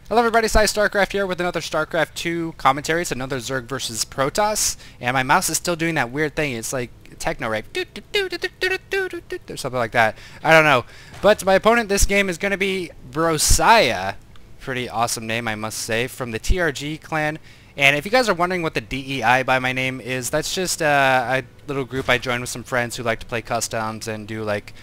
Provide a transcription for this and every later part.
Hello everybody, PsYStarcraft here with another StarCraft 2 commentary. It's another Zerg versus Protoss, and my mouse is still doing that weird thing. It's like techno rape, or something like that. I don't know. But my opponent this game is going to be Brossiah. Pretty awesome name, I must say, from the TRG clan. And if you guys are wondering what the DEI by my name is, that's just a little group I joined with some friends who like to play customs and do like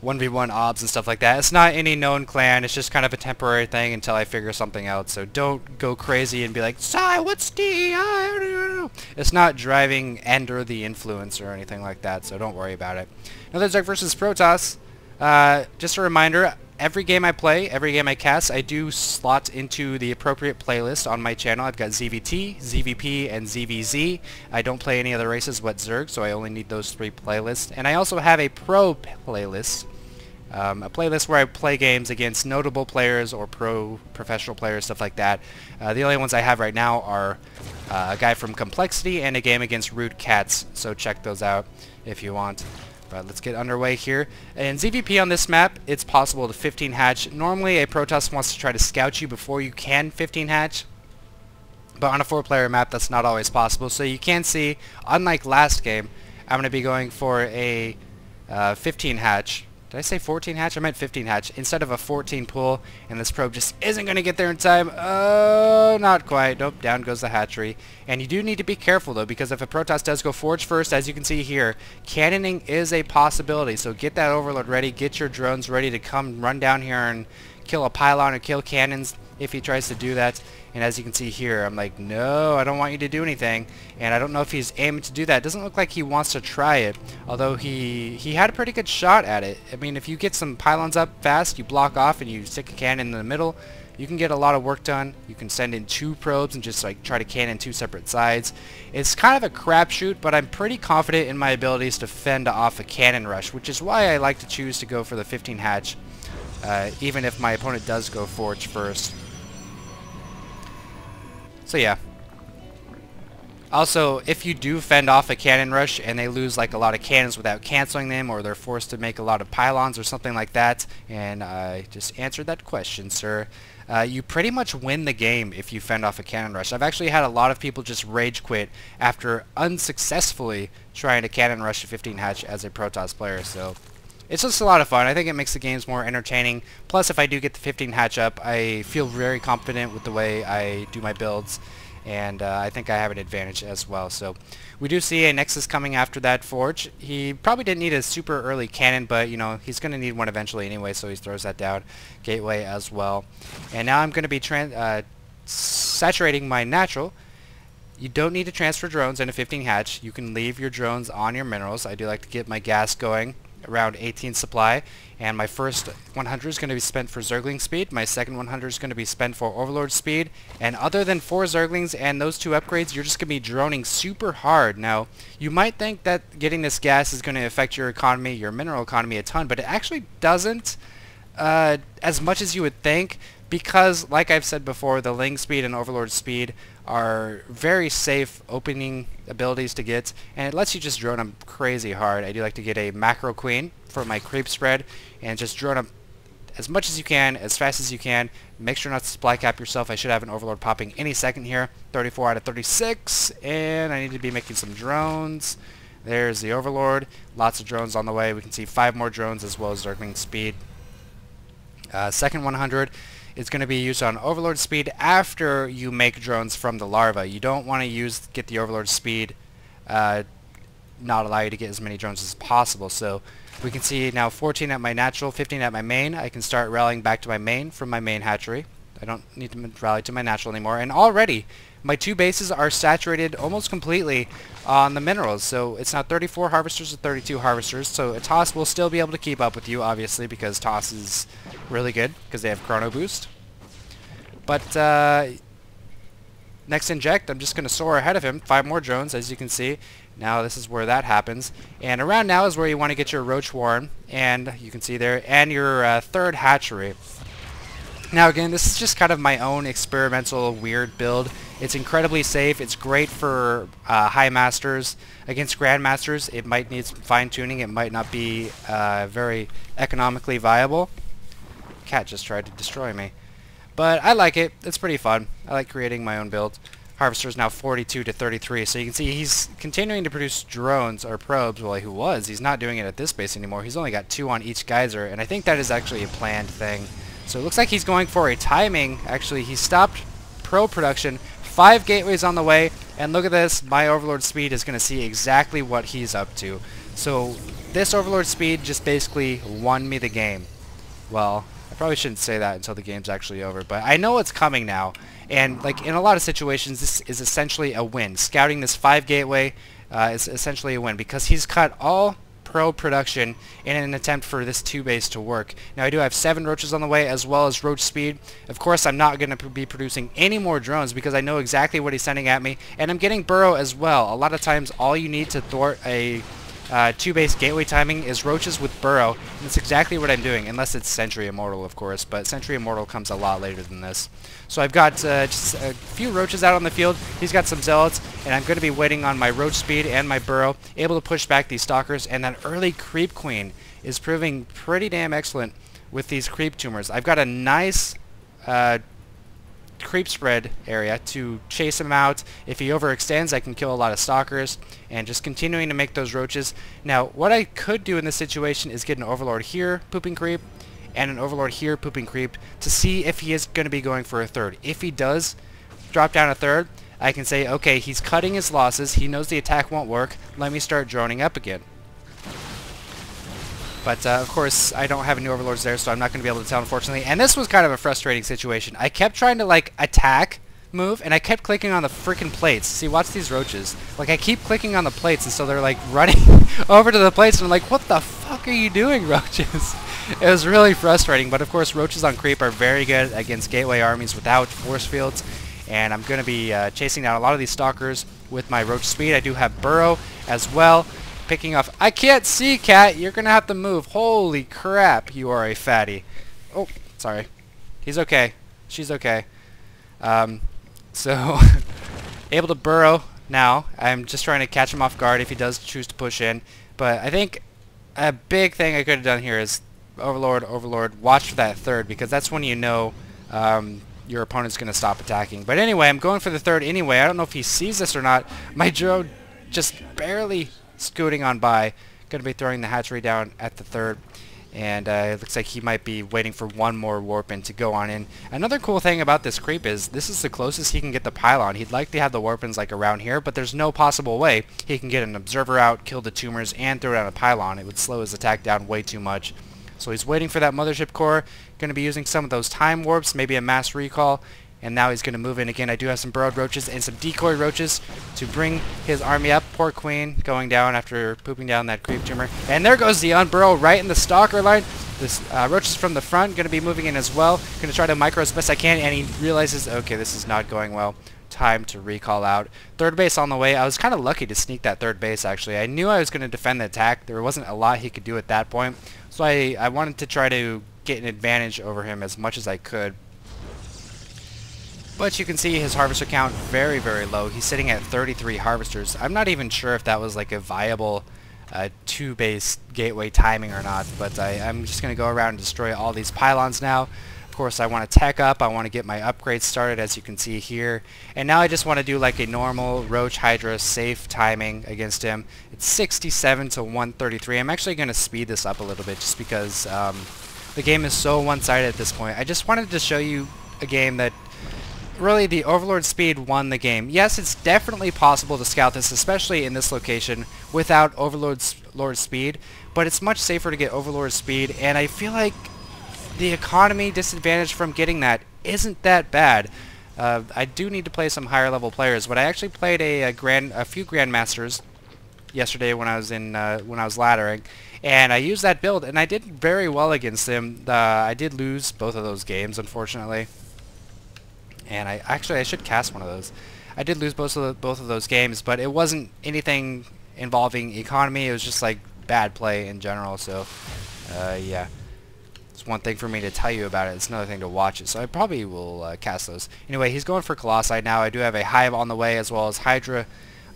1v1 obs and stuff like that. It's not any known clan, it's just kind of a temporary thing until I figure something out, so don't go crazy and be like, Psy, what's DEI? It's not driving Ender the Influence or anything like that, so don't worry about it. Another Zerg versus Protoss. Just a reminder, every game I play, every game I cast, I do slot into the appropriate playlist on my channel. I've got ZvT, ZvP, and ZvZ. I don't play any other races but Zerg, so I only need those three playlists. And I also have a pro playlist, a playlist where I play games against notable players or professional players, stuff like that. The only ones I have right now are a guy from Complexity and a game against Rude Cats, so check those out if you want. But let's get underway here. In ZvP on this map, it's possible to 15 hatch. Normally, a Protoss wants to try to scout you before you can 15 hatch. But on a 4-player map, that's not always possible. So you can see, unlike last game, I'm going to be going for a 15 hatch. Did I say 14 hatch? I meant 15 hatch instead of a 14 pull, and this probe just isn't going to get there in time. Oh, not quite. Nope, down goes the hatchery. And you do need to be careful, though, because if a Protoss does go forge first, as you can see here, cannoning is a possibility. So get that Overlord ready, get your drones ready to come run down here and kill a pylon or kill cannons if he tries to do that. And as you can see here, I'm like, no, I don't want you to do anything. And I don't know if he's aiming to do that. It doesn't look like he wants to try it, although he had a pretty good shot at it. I mean, if you get some pylons up fast, you block off and you stick a cannon in the middle, you can get a lot of work done. You can send in 2 probes and just like try to cannon 2 separate sides. It's kind of a crapshoot, but I'm pretty confident in my abilities to fend off a cannon rush, which is why I like to choose to go for the 15 hatch, even if my opponent does go forge first. So yeah. Also, if you do fend off a cannon rush and they lose like a lot of cannons without canceling them, or they're forced to make a lot of pylons or something like that, and I just answered that question, sir, you pretty much win the game if you fend off a cannon rush. I've actually had a lot of people just rage quit after unsuccessfully trying to cannon rush a 15 hatch as a Protoss player, so it's just a lot of fun. I think it makes the games more entertaining. Plus, if I do get the 15 hatch up, I feel very confident with the way I do my builds, and I think I have an advantage as well. So we do see a Nexus coming after that forge. He probably didn't need a super early cannon, but you know, he's going to need one eventually anyway, so he throws that down. Gateway as well. And now I'm going to be saturating my natural. You don't need to transfer drones in a 15 hatch. You can leave your drones on your minerals. I do like to get my gas going around 18 supply, and my first 100 is going to be spent for Zergling speed, my second 100 is going to be spent for Overlord speed, and other than 4 Zerglings and those 2 upgrades, you're just going to be droning super hard. Now, you might think that getting this gas is going to affect your economy, your mineral economy a ton, but it actually doesn't as much as you would think, because, like I've said before, the Ling speed and Overlord speed are very safe opening abilities to get, and it lets you just drone them crazy hard. I do like to get a Macro Queen for my creep spread, and just drone them as much as you can, as fast as you can. Make sure not to supply cap yourself. I should have an Overlord popping any second here. 34 out of 36, and I need to be making some drones. There's the Overlord. Lots of drones on the way. We can see 5 more drones as well as Zergling speed. Second 100 is going to be used on Overlord speed after you make drones from the larva. You don't want to get the Overlord speed, not allow you to get as many drones as possible. So we can see now 14 at my natural, 15 at my main. I can start rallying back to my main from my main hatchery. I don't need to rally to my natural anymore. And already my 2 bases are saturated almost completely on the minerals. So it's now 34 harvesters to 32 harvesters. So a TOS will still be able to keep up with you, obviously, because TOS is really good because they have chrono boost. But next inject, I'm just going to soar ahead of him. 5 more drones, as you can see. Now this is where that happens. And around now is where you want to get your Roach Warren, and you can see there, and your 3rd hatchery. Now again, this is just kind of my own experimental weird build. It's incredibly safe. It's great for high masters. Against grandmasters, it might need some fine tuning. It might not be very economically viable. Cat just tried to destroy me. But I like it. It's pretty fun. I like creating my own build. Harvester is now 42 to 33, so you can see he's continuing to produce drones or probes. Well, who was? He's not doing it at this base anymore. He's only got 2 on each geyser, and I think that is actually a planned thing. So it looks like he's going for a timing. Actually, he stopped probe production. 5 gateways on the way, and look at this. My Overlord speed is going to see exactly what he's up to. So this Overlord speed just basically won me the game. Well, I probably shouldn't say that until the game's actually over, but I know it's coming now. And like in a lot of situations, this is essentially a win. Scouting this 5 gateway is essentially a win because he's cut all probe production in an attempt for this 2 base to work. Now I do have 7 roaches on the way as well as roach speed. Of course I'm not going to be producing any more drones because I know exactly what he's sending at me, and I'm getting burrow as well. A lot of times all you need to thwart a 2 base gateway timing is roaches with burrow, and that's exactly what I'm doing, unless it's Sentry Immortal of course, but Sentry Immortal comes a lot later than this. So I've got just a few roaches out on the field. He's got some zealots, and I'm going to be waiting on my roach speed and my burrow, able to push back these stalkers, and that early creep queen is proving pretty damn excellent with these creep tumors. I've got a nice creep spread area to chase him out. If he overextends, I can kill a lot of stalkers, and just continuing to make those roaches. Now what I could do in this situation is get an Overlord here pooping creep and an Overlord here pooping creep to see if he is going to be going for a 3rd. If he does drop down a 3rd, I can say, okay, he's cutting his losses, he knows the attack won't work, let me start droning up again. But of course I don't have any Overlords there, so I'm not going to be able to tell, unfortunately. And this was kind of a frustrating situation. I kept trying to like attack move, and I kept clicking on the freaking plates. See, watch these roaches. Like I keep clicking on the plates, and so they're like running over to the plates, and I'm like, what the fuck are you doing, roaches? It was really frustrating. But of course roaches on creep are very good against gateway armies without force fields, and I'm going to be chasing down a lot of these stalkers with my roach speed. I do have burrow as well. Picking off. I can't see, cat. You're gonna have to move. Holy crap, you are a fatty. Oh, sorry. He's okay. She's okay. So able to burrow now. I'm just trying to catch him off guard if he does choose to push in. But I think a big thing I could have done here is Overlord, watch for that 3rd, because that's when you know your opponent's gonna stop attacking. But anyway, I'm going for the 3rd anyway. I don't know if he sees this or not. My drone just barely scooting on by. Going to be throwing the hatchery down at the 3rd, and it looks like he might be waiting for one more warp in to go on in. Another cool thing about this creep is this is the closest he can get the pylon. He'd like to have the warp ins like around here, but there's no possible way he can get an observer out, kill the tumors, and throw down a pylon. It would slow his attack down way too much. So he's waiting for that mothership core. Going to be using some of those time warps, maybe a mass recall. And now he's going to move in again. I do have some burrowed roaches and some decoy roaches to bring his army up. Poor queen going down after pooping down that creep tumor. And there goes the unburrow right in the stalker line. This roaches from the front going to be moving in as well. Going to try to micro as best I can, and he realizes, okay, this is not going well. Time to recall out. 3rd base on the way. I was kind of lucky to sneak that 3rd base, actually. I knew I was going to defend the attack. There wasn't a lot he could do at that point. So I wanted to try to get an advantage over him as much as I could. But you can see his harvester count very, very low. He's sitting at 33 harvesters. I'm not even sure if that was like a viable 2 base gateway timing or not, but I'm just going to go around and destroy all these pylons now. Of course I want to tech up, I want to get my upgrades started, as you can see here. And now I just want to do like a normal Roach Hydra safe timing against him. It's 67 to 133. I'm actually going to speed this up a little bit just because the game is so one-sided at this point. I just wanted to show you a game that really the Overlord speed won the game. Yes, it's definitely possible to scout this, especially in this location, without Overlord speed, but it's much safer to get Overlord speed, and I feel like the economy disadvantage from getting that isn't that bad. I do need to play some higher level players, but I actually played a few Grandmasters yesterday when I was laddering, and I used that build, and I did very well against them. I did lose both of those games, unfortunately. And I should cast one of those. I did lose both of those games, but it wasn't anything involving economy. It was just like bad play in general. So, yeah, it's one thing for me to tell you about it. It's another thing to watch it. So I probably will cast those. Anyway, he's going for Colossi now. I do have a Hive on the way as well as Hydra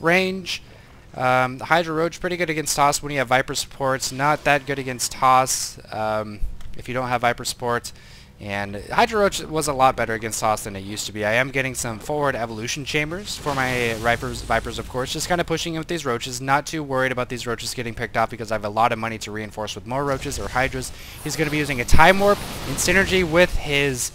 range. The Hydra Roach pretty good against Toss when you have Viper supports. Not that good against Toss if you don't have Viper support. And Hydra Roach was a lot better against HotS than it used to be. I am getting some forward evolution chambers for my Vipers, of course, just kind of pushing in with these Roaches. Not too worried about these Roaches getting picked off because I have a lot of money to reinforce with more Roaches or Hydras. He's going to be using a Time Warp in synergy with his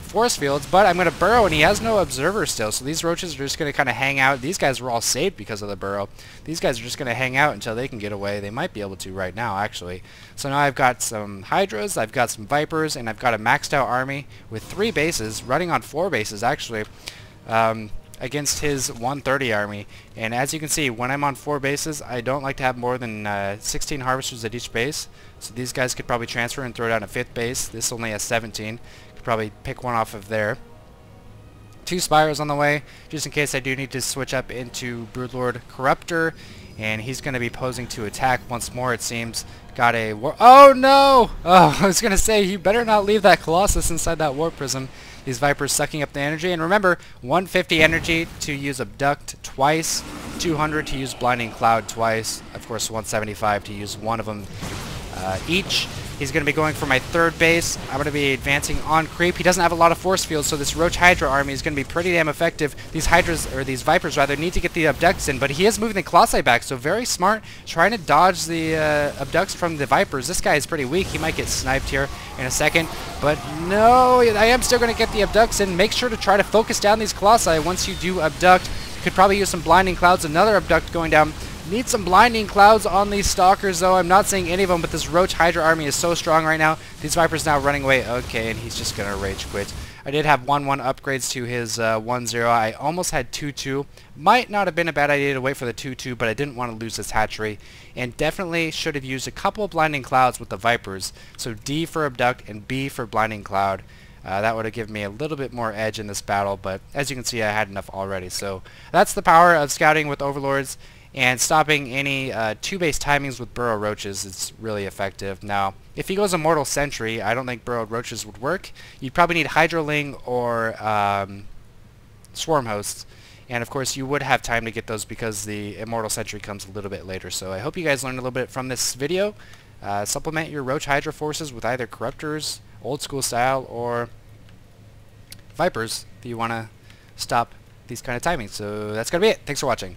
force fields, but I'm going to burrow, and he has no observer still, so these Roaches are just going to kind of hang out. These guys were all saved because of the burrow. These guys are just going to hang out until they can get away. They might be able to right now, actually. So now I've got some Hydras, I've got some Vipers, and I've got a maxed out army with 3 bases, running on 4 bases, actually, against his 130 army. And as you can see, when I'm on 4 bases, I don't like to have more than 16 Harvesters at each base. So these guys could probably transfer and throw down a 5th base. This only has 17. Probably pick one off of there. 2 Spires on the way, just in case I do need to switch up into Broodlord Corruptor, and he's going to be posing to attack once more, it seems. Got a oh no! Oh, I was going to say, you better not leave that Colossus inside that Warp Prism. These Vipers sucking up the energy, and remember, 150 energy to use Abduct twice, 200 to use Blinding Cloud twice, of course 175 to use one of them each. He's going to be going for my 3rd base. I'm going to be advancing on creep. He doesn't have a lot of force fields, so this Roach Hydra army is going to be pretty damn effective. These Hydras, or these Vipers rather, need to get the Abducts in, but he is moving the Colossi back, so very smart, trying to dodge the Abducts from the Vipers. This guy is pretty weak. He might get sniped here in a second, but no, I am still going to get the Abducts in. Make sure to try to focus down these Colossi once you do Abduct. Could probably use some Blinding Clouds, another Abduct going down. Need some Blinding Clouds on these Stalkers, though. I'm not seeing any of them, but this Roach Hydra army is so strong right now. These Vipers now running away. Okay, and he's just going to rage quit. I did have 1-1 upgrades to his 1-0. I almost had 2-2. Might not have been a bad idea to wait for the 2-2, but I didn't want to lose this hatchery. And definitely should have used a couple of Blinding Clouds with the Vipers. So D for Abduct and B for Blinding Cloud. That would have given me a little bit more edge in this battle, but as you can see, I had enough already. So that's the power of scouting with Overlords. And stopping any 2-base timings with Burrow Roaches is really effective. Now, if he goes Immortal Sentry, I don't think Burrowed Roaches would work. You'd probably need Hydroling or Swarm Hosts. And of course, you would have time to get those because the Immortal Sentry comes a little bit later. So I hope you guys learned a little bit from this video. Supplement your Roach Hydra forces with either Corruptors, old school style, or Vipers if you want to stop these kind of timings. So that's going to be it. Thanks for watching.